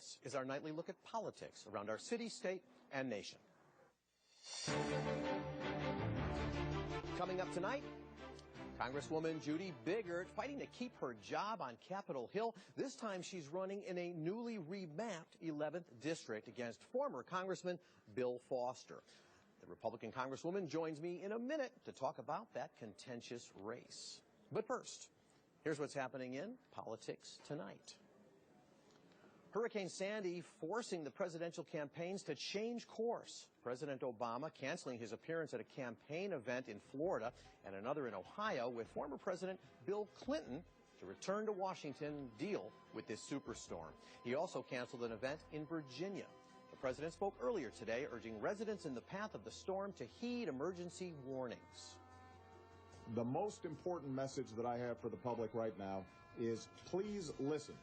This is our nightly look at politics around our city, state, and nation. Coming up tonight, Congresswoman Judy Biggert fighting to keep her job on Capitol Hill. This time she's running in a newly remapped 11th district against former Congressman Bill Foster. The Republican Congresswoman joins me in a minute to talk about that contentious race. But first, here's what's happening in politics tonight. Hurricane Sandy forcing the presidential campaigns to change course. President Obama canceling his appearance at a campaign event in Florida and another in Ohio with former President Bill Clinton to return to Washington and deal with this superstorm. He also canceled an event in Virginia. The president spoke earlier today urging residents in the path of the storm to heed emergency warnings. The most important message that I have for the public right now is please listen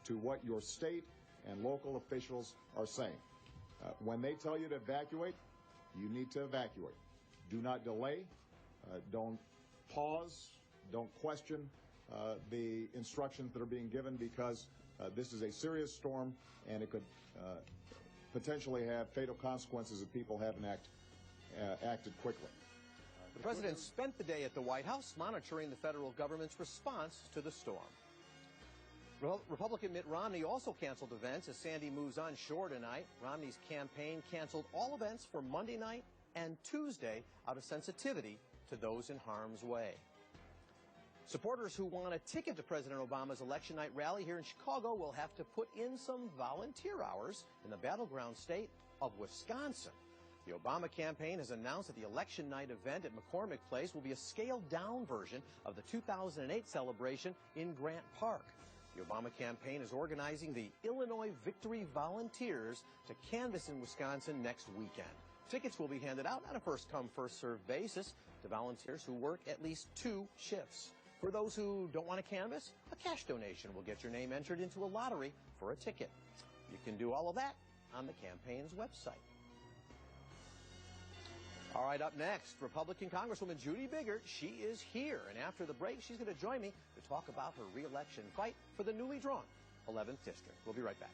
to what your state and local officials are saying. When they tell you to evacuate, you need to evacuate. Do not delay. Don't pause. Don't question the instructions that are being given, because this is a serious storm and it could potentially have fatal consequences if people haven't acted quickly. The president spent the day at the White House monitoring the federal government's response to the storm. Republican Mitt Romney also canceled events as Sandy moves on shore tonight. Romney's campaign canceled all events for Monday night and Tuesday out of sensitivity to those in harm's way. Supporters who want a ticket to President Obama's election night rally here in Chicago will have to put in some volunteer hours in the battleground state of Wisconsin. The Obama campaign has announced that the election night event at McCormick Place will be a scaled-down version of the 2008 celebration in Grant Park. The Obama campaign is organizing the Illinois Victory Volunteers to canvass in Wisconsin next weekend. Tickets will be handed out on a first-come, first-served basis to volunteers who work at least 2 shifts. For those who don't want to canvass, a cash donation will get your name entered into a lottery for a ticket. You can do all of that on the campaign's website. All right, up next, Republican Congresswoman Judy Biggert. She is here, and after the break, she's going to join me to talk about her re-election fight for the newly drawn 11th District. We'll be right back.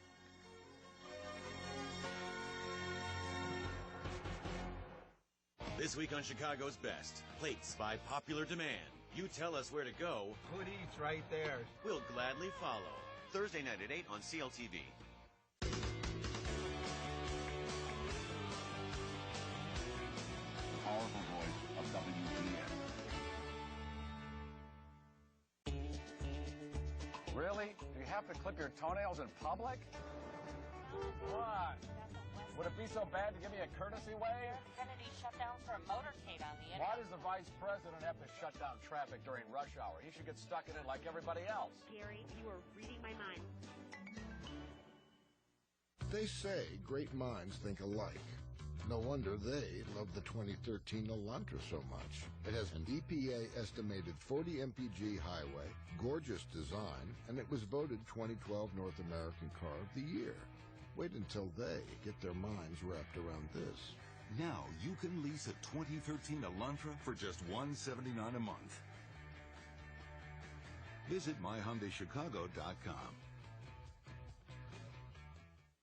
This week on Chicago's Best, plates by popular demand. You tell us where to go. Food eats right there. We'll gladly follow. Thursday night at 8 on CLTV. Powerful voice of WGN. Really? Do you have to clip your toenails in public? What? Would it be so bad to give me a courtesy wave? Kennedy shut down for a motorcade on the internet. Why does the vice president have to shut down traffic during rush hour? He should get stuck in it like everybody else. Gary, you are reading my mind. They say great minds think alike. No wonder they love the 2013 Elantra so much. It has an EPA-estimated 40 mpg highway, gorgeous design, and it was voted 2012 North American Car of the Year. Wait until they get their minds wrapped around this. Now you can lease a 2013 Elantra for just $179 a month. Visit myhyundaichicago.com.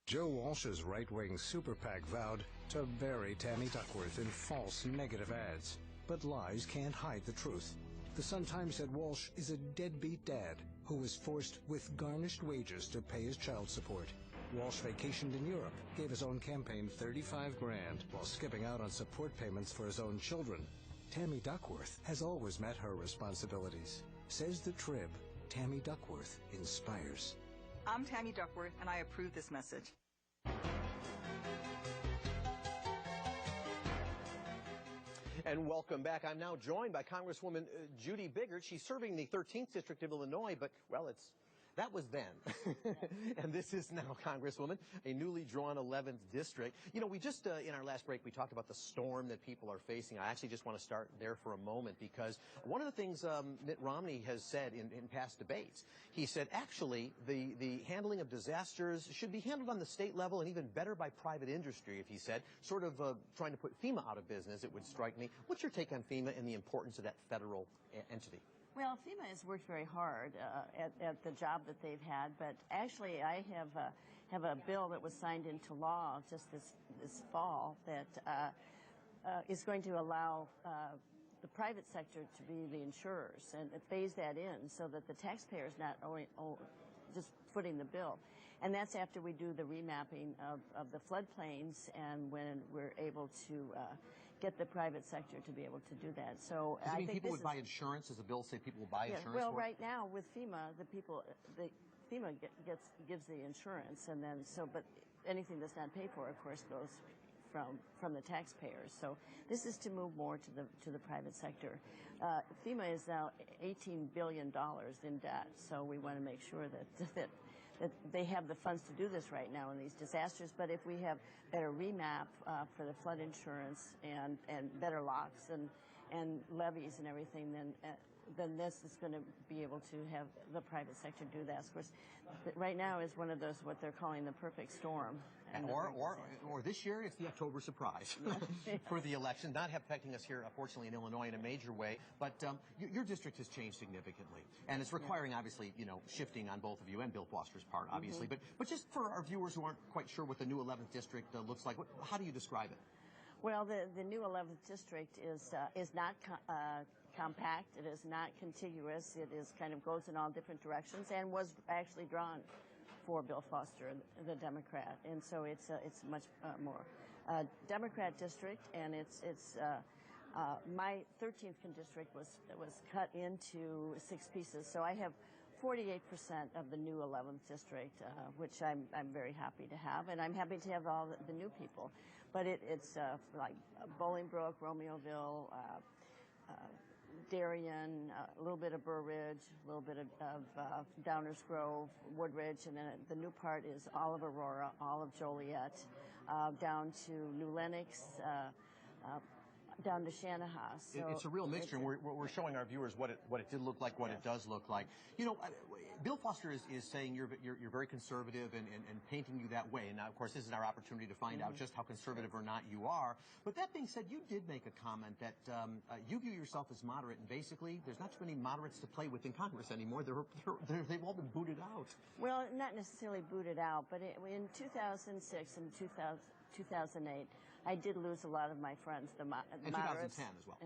Joe Walsh's right-wing super PAC vowed to bury Tammy Duckworth in false negative ads. But lies can't hide the truth. The Sun-Times said Walsh is a deadbeat dad who was forced with garnished wages to pay his child support. Walsh vacationed in Europe, gave his own campaign $35 grand while skipping out on support payments for his own children. Tammy Duckworth has always met her responsibilities. Says the Trib, Tammy Duckworth inspires. I'm Tammy Duckworth, and I approve this message. And welcome back. I'm now joined by Congresswoman Judy Biggert. She's serving the 13th District of Illinois, but, well, that was then. And this is now, Congresswoman, a newly drawn 11th district. You know, we just, in our last break, we talked about the storm that people are facing. I actually just want to start there for a moment, because one of the things Mitt Romney has said in past debates, he said, actually, the handling of disasters should be handled on the state level and even better by private industry, if he said, sort of trying to put FEMA out of business, it would strike me. What's your take on FEMA and the importance of that federal entity? Well, FEMA has worked very hard at the job that they've had, but actually I have have a bill that was signed into law just this fall that is going to allow the private sector to be the insurers and phase that in so that the taxpayer is not only just footing the bill. And that's after we do the remapping of the floodplains and when we're able to get the private sector to be able to do that. So does it I mean think people would buy insurance? Does the bill say people will buy insurance? Well, for it? right now with FEMA, FEMA gives the insurance, and then but anything that's not paid for, of course, goes from the taxpayers. So this is to move more to the private sector. FEMA is now $18 billion in debt, so we want to make sure that they have the funds to do this right now in these disasters. But if we have better remap for the flood insurance and better locks and levees and everything, then this is going to be able to have the private sector do that. Of course, right now is one of those what they're calling the perfect storm. Or this year, it's the October surprise for the election, not affecting us here, unfortunately, in Illinois in a major way. But your district has changed significantly, and it's requiring, obviously, shifting on both of you and Bill Foster's part, obviously. But just for our viewers who aren't quite sure what the new 11th district looks like, how do you describe it? Well, the new 11th district is not compact. It is not contiguous. It is kind of goes in all different directions and was actually drawn for Bill Foster, the Democrat, and so it's much more Democrat district, and it's my 13th district was cut into 6 pieces, so I have 48% of the new 11th district, which I'm very happy to have, and I'm happy to have all the new people, but it's like Bolingbrook, Romeoville, Darien, a little bit of Burr Ridge, a little bit of Downers Grove, Woodridge, and then the new part is all of Aurora, all of Joliet, down to New Lenox, down to Shanaha. So it's a real mixture, and we're showing our viewers what it did look like, what it does look like. Bill Foster is saying you're very conservative and painting you that way. And now, of course, this is our opportunity to find out just how conservative or not you are. But that being said, you did make a comment that you view yourself as moderate, and basically there's not too many moderates to play with in Congress anymore. They've all been booted out. Well, not necessarily booted out, but in 2006 and 2008, I did lose a lot of my friends, the moderates. 2010 as well.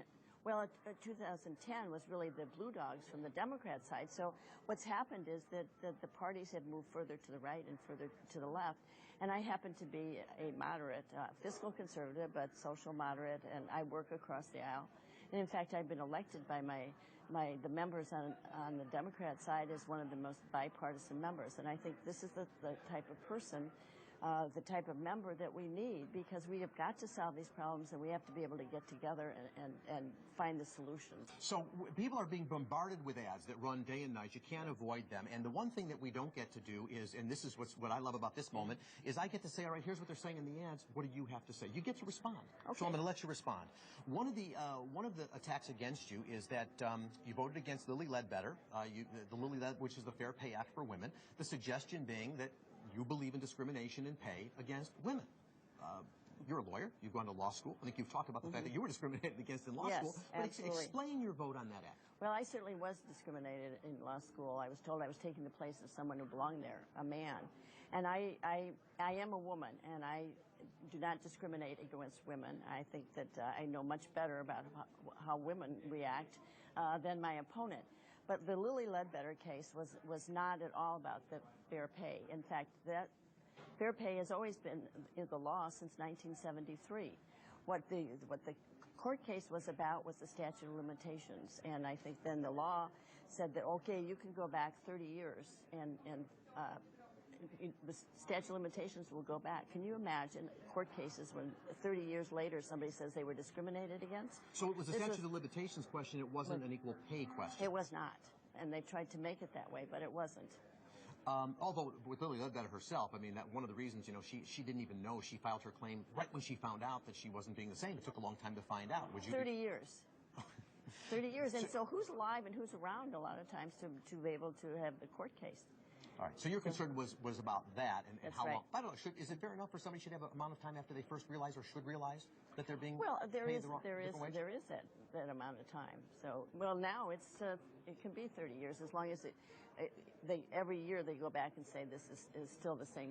Well, 2010 was really the Blue Dogs from the Democrat side. So what's happened is that the parties have moved further to the right and further to the left. And I happen to be a moderate, fiscal conservative, but social moderate, and I work across the aisle. And in fact, I've been elected by the members on the Democrat side as one of the most bipartisan members. And I think this is the type of person, the type of member that we need, because we have got to solve these problems and we have to be able to get together and find the solutions. So people are being bombarded with ads that run day and night. You can't avoid them. And the one thing that we don't get to do is, and this is what I love about this moment, is I get to say, all right, here's what they're saying in the ads. What do you have to say? You get to respond. Okay. So I'm going to let you respond. One of the attacks against you is that you voted against Lilly Ledbetter, the Lilly which is the Fair Pay Act for women. The suggestion being that you believe in discrimination in pay against women. You're a lawyer. You've gone to law school. I think you've talked about the fact that you were discriminated against in law school. But explain your vote on that act. Well, I certainly was discriminated in law school. I was told I was taking the place of someone who belonged there, a man. And I am a woman, and I do not discriminate against women. I think that I know much better about how women react than my opponent. But the Lilly Ledbetter case was not at all about the fair pay. In fact, that fair pay has always been in the law since 1973. What the court case was about was the statute of limitations, and I think then the law said that, okay, you can go back 30 years and the statute of limitations will go back. Can you imagine court cases when 30 years later somebody says they were discriminated against? So it was a statute of limitations question. It wasn't an equal pay question. It was not, and they tried to make it that way, but it wasn't. Although with Lilly Ledbetter herself, I mean, that one of the reasons, she didn't even know. She filed her claim right when she found out that she wasn't being the same. It took a long time to find out. Would you 30 years. 30 years. And so who's alive and who's around a lot of times to be able to have the court case? All right. So your concern was about that and how right. long. I don't know. Is it fair enough for somebody should have an amount of time after they first realize or should realize that they're being there paid is the wrong wage? There is that amount of time. So now it can be 30 years as long as every year they go back and say this is still the same